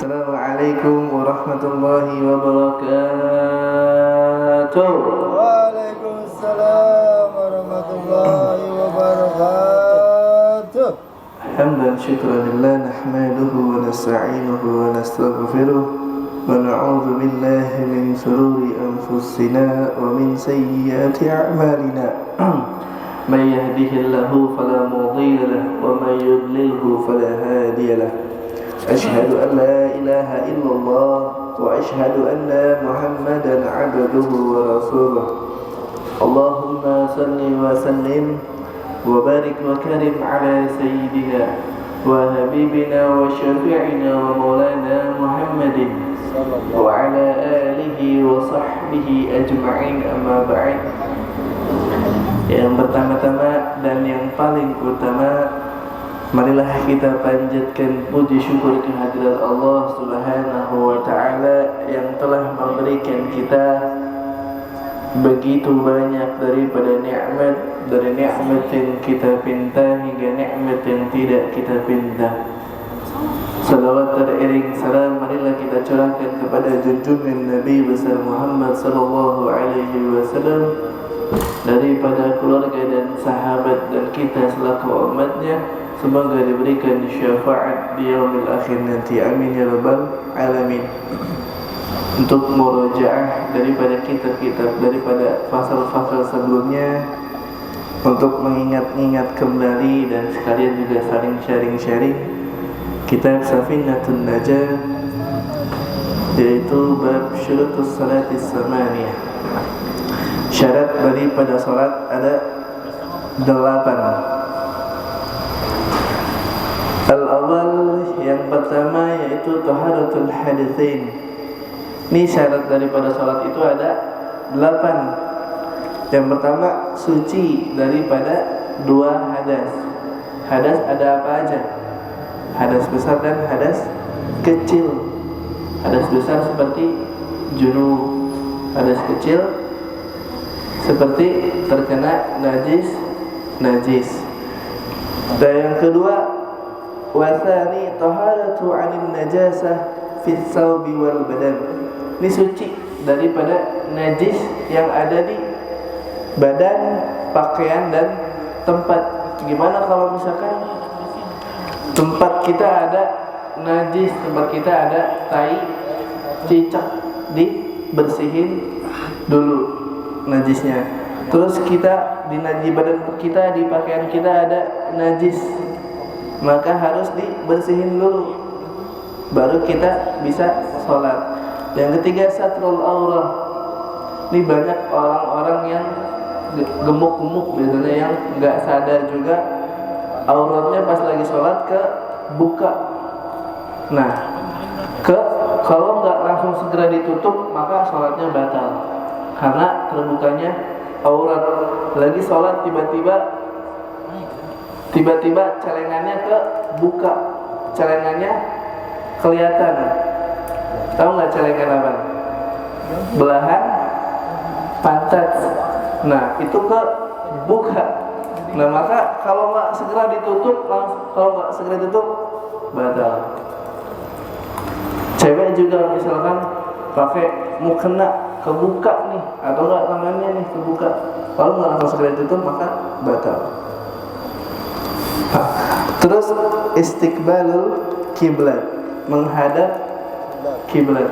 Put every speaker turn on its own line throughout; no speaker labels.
Assalamualaikum warahmatullahi wabarakatuh.
Waalaikumsalam warahmatullahi wabarakatuh.
Hamdan syukran lillah nahmaduhu wa nasta'inuhu wa nastaghfiruh wa na'udzu billahi min shururi anfusina wa min sayyiati a'malina. May yahdihillahu fala mudilla lahu wa may yudlilhu fala hadiya lahu. أشهد أن لا إله إلا الله وأشهد أن محمدا عبده ورسوله اللهم صل وسلم وبارك وكرم على سيدنا وحبيبنا وشفيعنا ومولانا محمد وعلى آله وصحبه أجمعين أما بعد. Yang pertama-tama dan yang paling utama, marilah kita panjatkan puji syukur kehadirat Allah Subhanahu wa Ta'ala yang telah memberikan kita begitu banyak daripada nikmat, dari nikmat yang kita pinta hingga nikmat yang tidak kita pinta. Salawat teriring salam marilah kita curahkan kepada junjungan Nabi besar Muhammad sallallahu alaihi wasallam, daripada keluarga dan sahabat dan kita selaku umatnya. Semoga diberikan syafaat di yaumil akhir nanti. Amin ya rabbal alamin. Untuk murojaah daripada kitab-kitab daripada fasal-fasal sebelumnya, untuk mengingat-ingat kembali dan sekalian juga saling sharing-sharing kitab Safinatun Najah, yaitu bab syurutus salatis samaniyah. Syarat daripada salat ada 8. Al-awwal, yang pertama yaitu taharatul hadatsain. Ini syarat daripada salat itu ada 8. Yang pertama, suci daripada 2 hadas. Hadas ada apa aja? Hadas besar dan hadas kecil. Hadas besar seperti junub, hadas kecil seperti terkena najis. Dan yang kedua, wasani taharatu 'anil najasah fis thawbi wal badan. Ini suci daripada najis yang ada di badan, pakaian dan tempat. Gimana kalau misalkan tempat kita ada najis, tempat kita ada tai, cicak, dibersihin dulu najisnya. Terus kita di badan kita, di pakaian kita ada najis, maka harus dibersihin dulu, baru kita bisa sholat. Yang ketiga, satrul aurah. Ini banyak orang-orang yang gemuk-gemuk biasanya, yang nggak sadar juga auratnya pas lagi sholat kebuka. Nah, kalau nggak langsung segera ditutup, maka sholatnya batal karena terbukanya aurat. Lagi sholat tiba-tiba celengannya kebuka, celengannya kelihatan. Tahu nggak celengan apa? Belahan pantat. Nah, itu kebuka. Nah, maka kalau nggak segera ditutup, batal. Cewek juga misalkan pakai mukena kebuka nih, atau nggak tangannya nih kebuka, kalau nggak langsung segera ditutup maka batal. Terus istiqbalul kiblat, menghadap kiblat.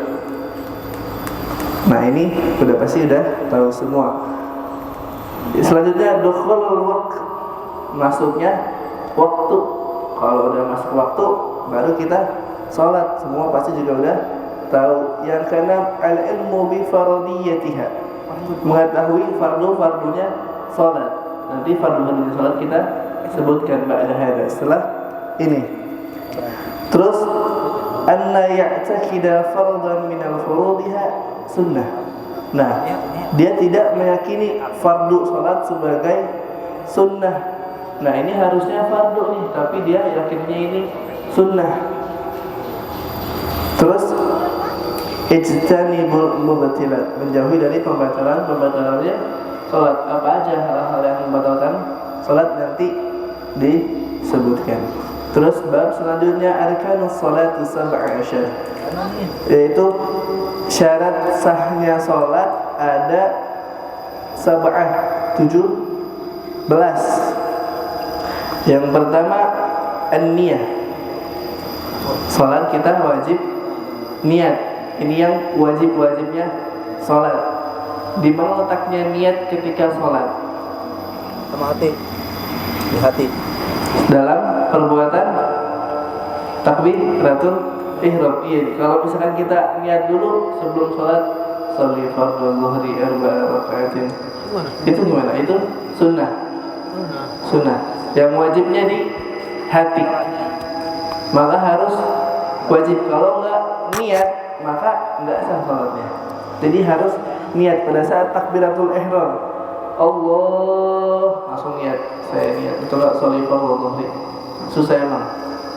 Nah, ini udah pasti udah tahu semua. Selanjutnya dukhulul waqt, masuknya waktu. Kalau udah masuk waktu baru kita sholat. Semua pasti juga udah tahu. Yang keenam, al-ilmu bi faradiyatiha, mengetahui fardu-fardunya sholat. Nanti fardu-fardunya sholat kita sebutkan ba'da hadza, setelah ini. Terus anna ya'taqida fardan min al-furudiha sunnah. Nah, dia tidak meyakini fardu sholat sebagai sunnah. Nah, ini harusnya fardu nih, tapi dia yakinnya ini sunnah. Terus ijtanibul mubtilat, menjauhi dari pembatalannya sholat. Apa aja hal-hal yang membatalkan sholat nanti disebutkan. Terus bab selanjutnya arkanus salat 17, yaitu syarat sahnya salat ada 17. Yang pertama an-niyah. Salat kita wajib niat. Ini yang wajib-wajibnya salat. Di mana letaknya niat ketika salat?
Sama hati. Di hati.
Dalam perbuatan takbiratul ihram. Iya, kalau misalkan kita niat dulu sebelum salat, sholli fardhu dhuhri arba'a raka'atin. Itu gimana? Itu sunnah. Sunnah. Yang wajibnya di hati. Maka harus wajib. Kalau enggak niat, maka enggak sah salatnya. Jadi harus niat pada saat takbiratul ihram. Allah, langsung niat. Saya niat. Betul enggak? Sholli fardhu dhuhri. Susah emang.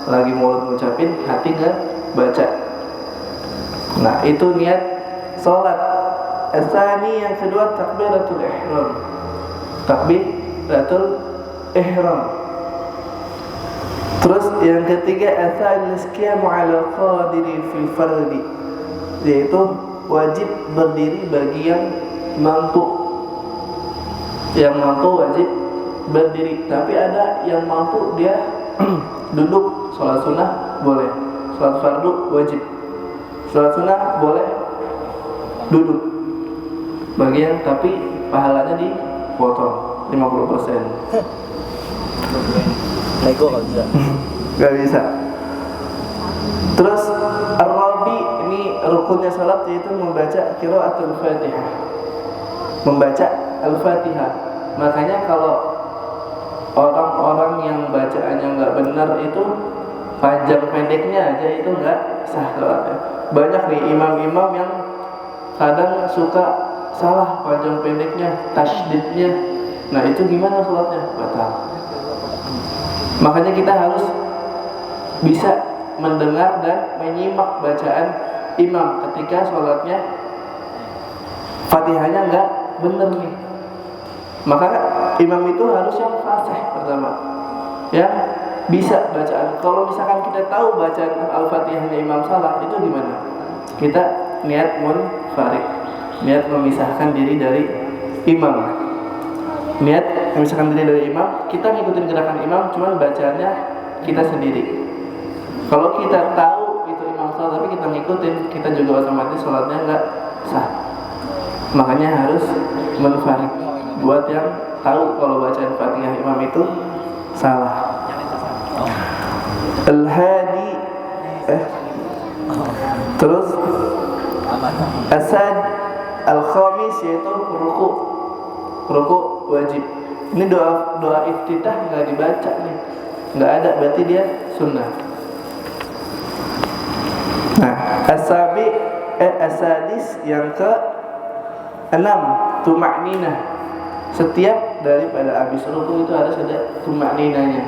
Lagi mulut ngucapin, hati enggak baca. Nah, itu niat salat. Asani yang kedua takbiratul ihram. Takbiratul ihram. Terus yang ketiga asal al-qiyamu 'ala qadiri fil fardi, yaitu wajib berdiri bagi yang mampu. Yang mampu wajib berdiri, tapi ada yang mampu dia duduk. Salat sunnah boleh, salat fardu wajib. Salat sunnah boleh duduk. Bagian tapi pahalanya dipotong 50%.
Nego kalau bisa.
Gak bisa. Terus ar-rabi, ini rukunnya salat, yaitu membaca qiraatul Fatihah. Membaca Al-Fatihah. Makanya kalau orang-orang yang bacaannya nggak benar itu, panjang pendeknya aja itu nggak sah salatnya. Banyak nih imam-imam yang kadang suka salah panjang pendeknya, tasydidnya. Nah itu gimana salatnya? Batal. Makanya kita harus bisa mendengar dan menyimak bacaan imam ketika sholatnya Fatihahnya nggak bener nih. Maka imam itu harus yang fasih pertama, yang bisa bacaan. Kalau misalkan kita tahu bacaan Al-Fatihahnya imam salah, itu gimana? Kita niat munfarid, niat memisahkan diri dari imam. Niat memisahkan diri dari imam, kita ngikutin gerakan imam, cuman bacaannya kita sendiri. Kalau kita tahu itu imam salah tapi kita ngikutin, kita juga otomatis sholatnya nggak sah. Makanya harus munfarid. Buat yang tahu kalau bacaan Fatihah imam itu salah. Al-hadi terus asad al-khamis, yaitu ruku wajib. Ini doa iftitah nggak dibaca nih, nggak ada, berarti dia sunnah. Nah, asadis yang ke-6 tuma'ninah. Setiap daripada habis ruku itu harus ada tuma'ninahnya.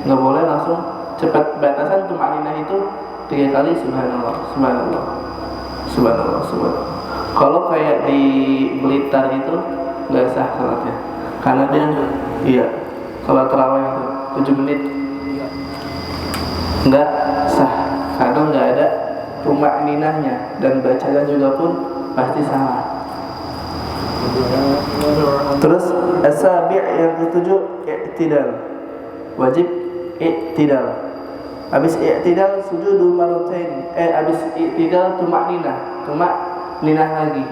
Nggak boleh langsung cepat. Batasan tuma'ninah itu 3 kali subhanallah, subhanallah, subhanallah, subhanallah. Kalau kayak di Blitar itu nggak sah salatnya, karena dia kalau tarawih itu 7 menit nggak sah, karena nggak ada tuma'ninahnya, dan bacaan juga pun pasti salah. Terus asabi' yang ke-7 i'tidal, wajib i'tidal. Habis i'tidal sujudu maratain, habis i'tidal tuma'ninah lagi.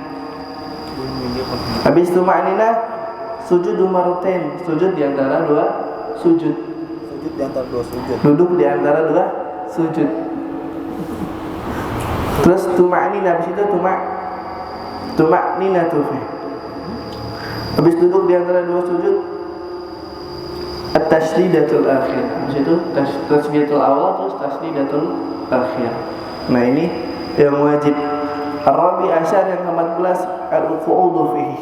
Habis tuma'ninah sujudu maratain, sujud di antara 2 sujud.
Sujud di antara 2 sujud.
Duduk di antara 2 sujud. Terus tuma'ninah, habis itu tuma'ninah tufi. Habis duduk di antara 2 sujud, at-tasdidatul akhir. Habis itu tasdidatul awal, terus tasdidatul akhir. Nah ini yang wajib. Ar-rabi asyar yang ke-14 al-qu'udu fihi.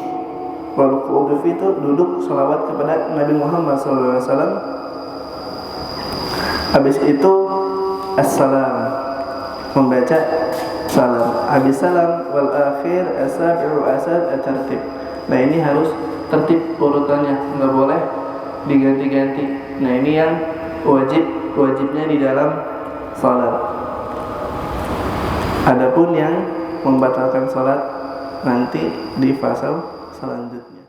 Al-qu'udu fihi itu duduk selawat kepada Nabi Muhammad SAW. Habis itu as-salam, membaca salam. Habis salam wal akhir as-sabi'u asad at-tartib. Nah ini harus tertib urutannya, nggak boleh diganti-ganti. Nah ini yang wajib wajibnya di dalam salat. Adapun yang membatalkan salat nanti di fase selanjutnya.